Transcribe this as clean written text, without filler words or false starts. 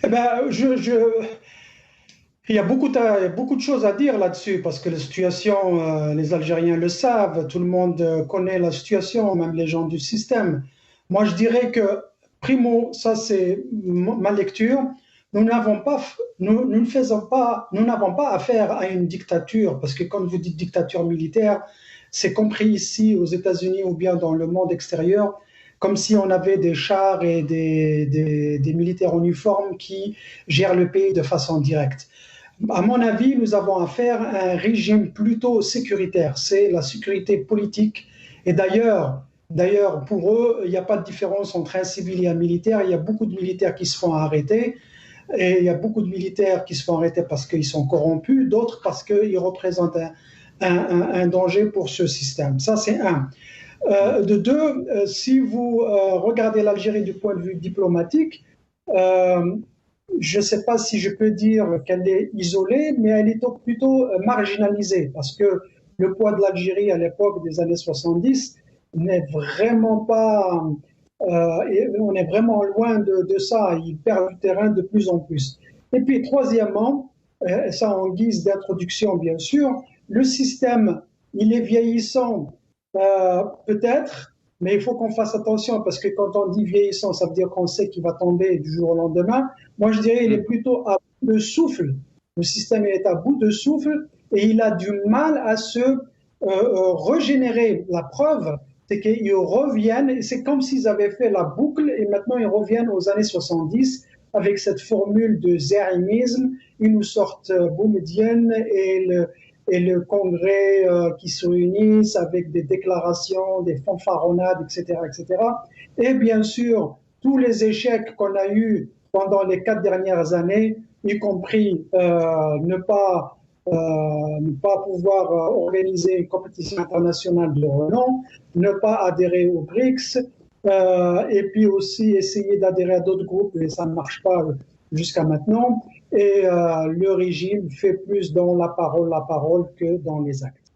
Eh ben, il y a beaucoup de choses à dire là-dessus parce que la situation, les Algériens le savent, tout le monde connaît la situation, même les gens du système. Moi, je dirais que, primo, ça c'est ma lecture, nous ne faisons pas, nous n'avons pas affaire à une dictature parce que quand vous dites dictature militaire, c'est compris ici aux États-Unis ou bien dans le monde extérieur comme si on avait des chars et des militaires en uniforme qui gèrent le pays de façon directe. À mon avis, nous avons affaire à un régime plutôt sécuritaire. C'est la sécurité politique. Et d'ailleurs, pour eux, il n'y a pas de différence entre un civil et un militaire. Il y a beaucoup de militaires qui se font arrêter. Et il y a beaucoup de militaires qui se font arrêter parce qu'ils sont corrompus, d'autres parce qu'ils représentent un danger pour ce système. Ça, c'est un. De deux, si vous regardez l'Algérie du point de vue diplomatique, euh, je ne sais pas si je peux dire qu'elle est isolée, mais elle est plutôt marginalisée parce que le poids de l'Algérie à l'époque des années 70 n'est vraiment pas, on est vraiment loin de ça. Il perd du terrain de plus en plus. Et puis, troisièmement, ça en guise d'introduction, bien sûr, le système, il est vieillissant, peut-être, mais il faut qu'on fasse attention parce que quand on dit vieillissant, ça veut dire qu'on sait qu'il va tomber du jour au lendemain. Moi, je dirais qu'il est Mm. plutôt à bout de souffle. Le système est à bout de souffle et il a du mal à se régénérer. La preuve, c'est qu'ils reviennent, c'est comme s'ils avaient fait la boucle et maintenant ils reviennent aux années 70 avec cette formule de zérimisme. Ils nous sortent Boumedienne et le congrès qui se réunissent avec des déclarations, des fanfaronnades, etc., etc. Et bien sûr, tous les échecs qu'on a eus pendant les 4 dernières années, y compris ne pas pouvoir organiser une compétition internationale de renom, ne pas adhérer aux BRICS, et puis aussi essayer d'adhérer à d'autres groupes, et ça ne marche pas jusqu'à maintenant. Et le régime fait plus dans la parole que dans les actes.